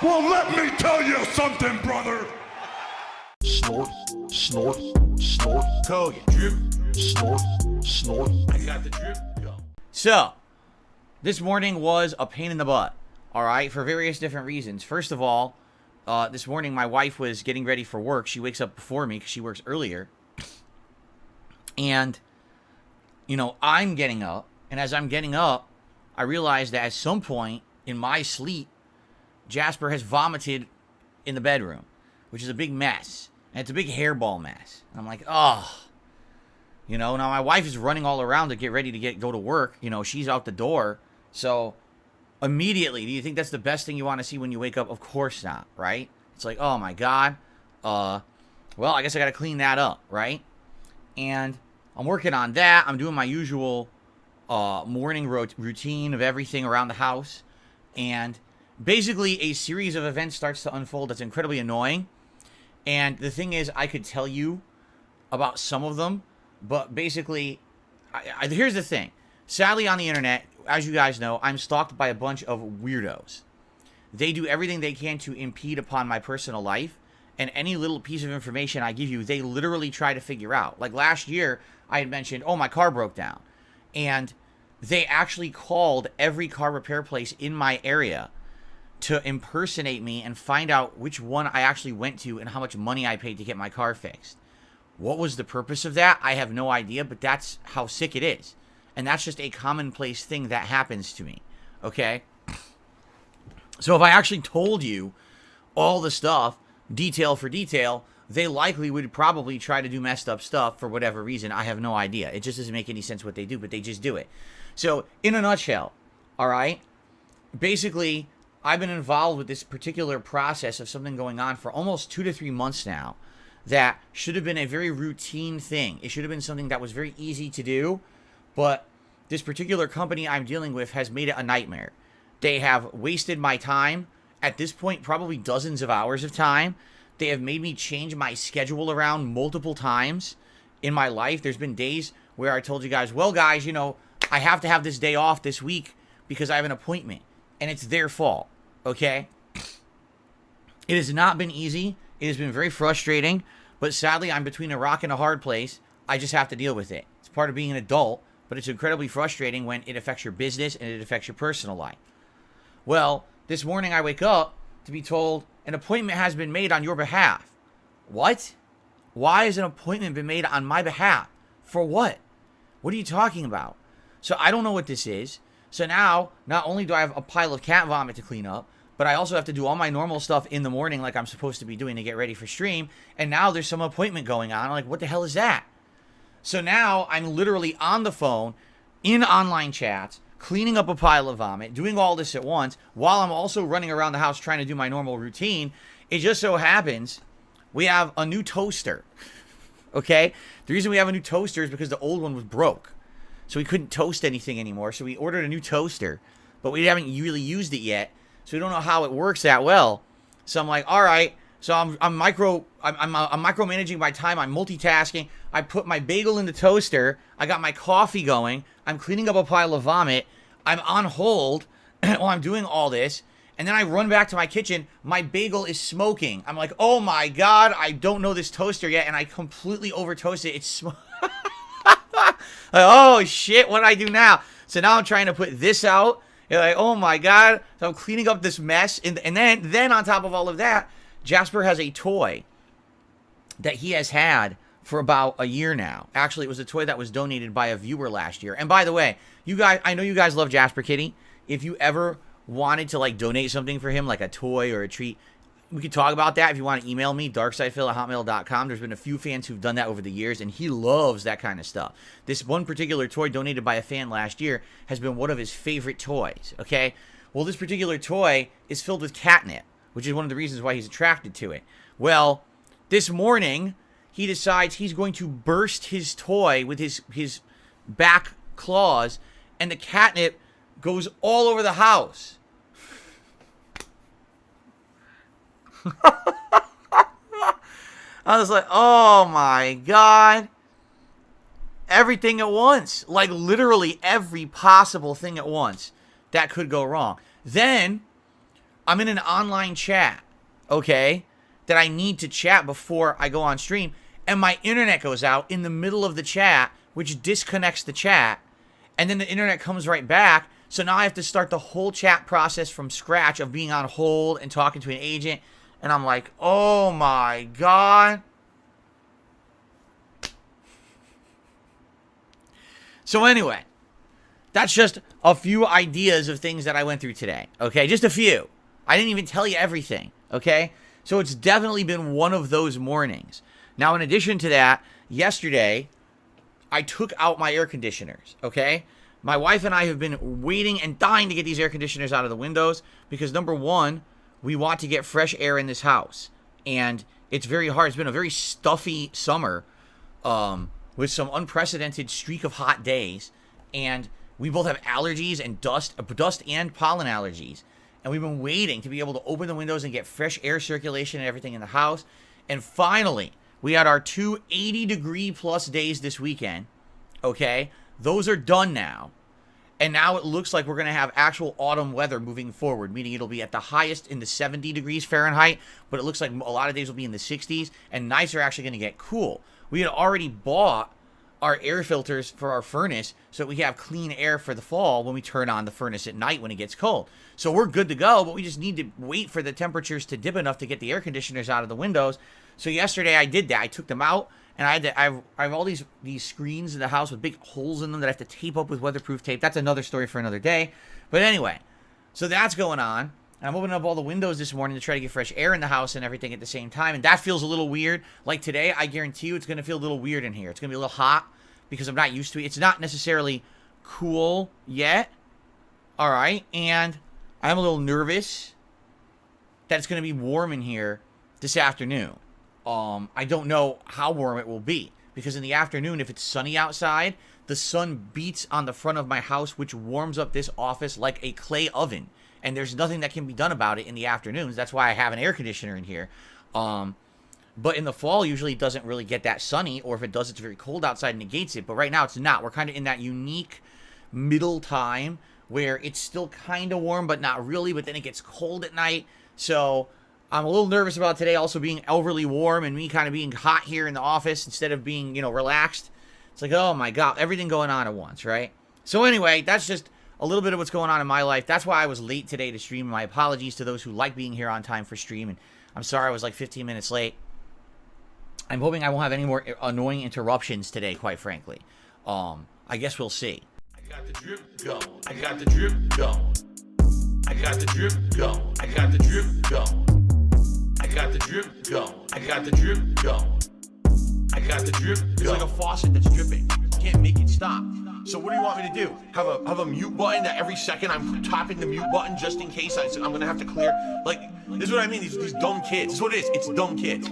Well, let me tell you something, brother. Snort, snort, snort. Kogan. Drip. Snort, snort. I got the drip. Go. So, this morning was a pain in the butt, all right, for various different reasons. First of all, this morning my wife was getting ready for work. She wakes up before me because she works earlier. And, you know, I'm getting up. And as I'm getting up, I realized that at some point in my sleep, Jasper has vomited in the bedroom, which is a big mess. And it's a big hairball mess. And I'm like, oh. You know, now my wife is running all around to get ready to go to work. You know, she's out the door. So immediately, do you think that's the best thing you want to see when you wake up? Of course not, right? It's like, oh my God. Well, I guess I got to clean that up, right? And I'm working on that. I'm doing my usual morning routine of everything around the house. And basically, a series of events starts to unfold that's incredibly annoying. And the thing is, I could tell you about some of them, but basically, here's the thing. Sadly, on the internet, as you guys know, I'm stalked by a bunch of weirdos. They do everything they can to impede upon my personal life, and any little piece of information I give you, they literally try to figure out. Like last year, I had mentioned, oh, my car broke down. And they actually called every car repair place in my area to impersonate me and find out which one I actually went to and how much money I paid to get my car fixed. What was the purpose of that? I have no idea, but that's how sick it is. And that's just a commonplace thing that happens to me, okay? So if I actually told you all the stuff, detail for detail, they likely would probably try to do messed up stuff for whatever reason. I have no idea. It just doesn't make any sense what they do, but they just do it. So in a nutshell, all right, basically, I've been involved with this particular process of something going on for almost 2 to 3 months now that should have been a very routine thing. It should have been something that was very easy to do, but this particular company I'm dealing with has made it a nightmare. They have wasted my time, at this point, probably dozens of hours of time. They have made me change my schedule around multiple times in my life. There's been days where I told you guys, well, guys, you know, I have to have this day off this week because I have an appointment, and it's their fault. Okay? It has not been easy. It has been very frustrating, but sadly, I'm between a rock and a hard place. I just have to deal with it. It's part of being an adult, but it's incredibly frustrating when it affects your business and it affects your personal life. Well, this morning I wake up to be told an appointment has been made on your behalf. What? Why has an appointment been made on my behalf? For what? What are you talking about? So I don't know what this is. So now, not only do I have a pile of cat vomit to clean up, but I also have to do all my normal stuff in the morning like I'm supposed to be doing to get ready for stream. And now there's some appointment going on. I'm like, what the hell is that? So now I'm literally on the phone, in online chats, cleaning up a pile of vomit, doing all this at once, while I'm also running around the house trying to do my normal routine. It just so happens we have a new toaster. Okay? The reason we have a new toaster is because the old one was broke. So we couldn't toast anything anymore. So we ordered a new toaster, but we haven't really used it yet. So we don't know how it works that well. So I'm like, all right. So I'm micromanaging my time. I'm multitasking. I put my bagel in the toaster. I got my coffee going. I'm cleaning up a pile of vomit. I'm on hold while I'm doing all this. And then I run back to my kitchen. My bagel is smoking. I'm like, oh my God, I don't know this toaster yet. And I completely over toast it. It's smoking. Like, oh shit, what do I do now? So now I'm trying to put this out. You're like, oh my God. So I'm cleaning up this mess. And then on top of all of that, Jasper has a toy that he has had for about a year now. Actually, it was a toy that was donated by a viewer last year. And by the way, you guys, I know you guys love Jasper Kitty. If you ever wanted to like donate something for him, like a toy or a treat, we could talk about that. If you want to email me, darksidefil@hotmail.com. There's been a few fans who've done that over the years, and he loves that kind of stuff. This one particular toy donated by a fan last year has been one of his favorite toys, okay? Well, this particular toy is filled with catnip, which is one of the reasons why he's attracted to it. Well, this morning, he decides he's going to burst his toy with his back claws, and the catnip goes all over the house. I was like, oh my God. Everything at once. Like literally every possible thing at once that could go wrong. Then, I'm in an online chat, okay, that I need to chat before I go on stream, and my internet goes out in the middle of the chat, which disconnects the chat, and then the internet comes right back. So now I have to start the whole chat process from scratch of being on hold and talking to an agent, and I'm like, oh my God. So anyway, that's just a few ideas of things that I went through today, okay? Just a few. I didn't even tell you everything, okay? So it's definitely been one of those mornings. Now, in addition to that, yesterday, I took out my air conditioners, okay? My wife and I have been waiting and dying to get these air conditioners out of the windows because, number one, we want to get fresh air in this house. And it's very hard. It's been a very stuffy summer with some unprecedented streak of hot days. And we both have allergies and dust and pollen allergies. And we've been waiting to be able to open the windows and get fresh air circulation and everything in the house. And finally, we had our 2 80-degree plus days this weekend, okay? Those are done now. And now it looks like we're going to have actual autumn weather moving forward, meaning it'll be at the highest in the 70 degrees Fahrenheit, but it looks like a lot of days will be in the 60s, and nights are actually going to get cool. We had already bought our air filters for our furnace so we have clean air for the fall when we turn on the furnace at night when it gets cold. So we're good to go, but we just need to wait for the temperatures to dip enough to get the air conditioners out of the windows. So yesterday I did that. I took them out, and I have all these screens in the house with big holes in them that I have to tape up with weatherproof tape. That's another story for another day. But anyway, so that's going on. And I'm opening up all the windows this morning to try to get fresh air in the house and everything at the same time. And that feels a little weird. Like today, I guarantee you it's going to feel a little weird in here. It's going to be a little hot because I'm not used to it. It's not necessarily cool yet. All right. And I'm a little nervous that it's going to be warm in here this afternoon. I don't know how warm it will be because in the afternoon, if it's sunny outside, the sun beats on the front of my house, which warms up this office like a clay oven. And there's nothing that can be done about it in the afternoons. That's why I have an air conditioner in here. But in the fall, usually it doesn't really get that sunny, or if it does, it's very cold outside and negates it. But right now, it's not. We're kind of in that unique middle time where it's still kind of warm, but not really. But then it gets cold at night. So I'm a little nervous about today also being overly warm and me kind of being hot here in the office instead of being, relaxed. It's like, oh my God, everything going on at once, right? So anyway, that's just a little bit of what's going on in my life. That's why I was late today to stream. My apologies to those who like being here on time for stream. And I'm sorry I was like 15 minutes late. I'm hoping I won't have any more annoying interruptions today, quite frankly. I guess we'll see. I got the drip going. I got the drip going. I got the drip going. I got the drip going. I got the drip going. I got the drip going. I got the drip going. It's like a faucet that's dripping. You can't make it stop. So what do you want me to do? Have a mute button that every second I'm tapping the mute button just in case I'm gonna have to clear? Like, this is what I mean, these dumb kids. This is what it is. It's dumb kids.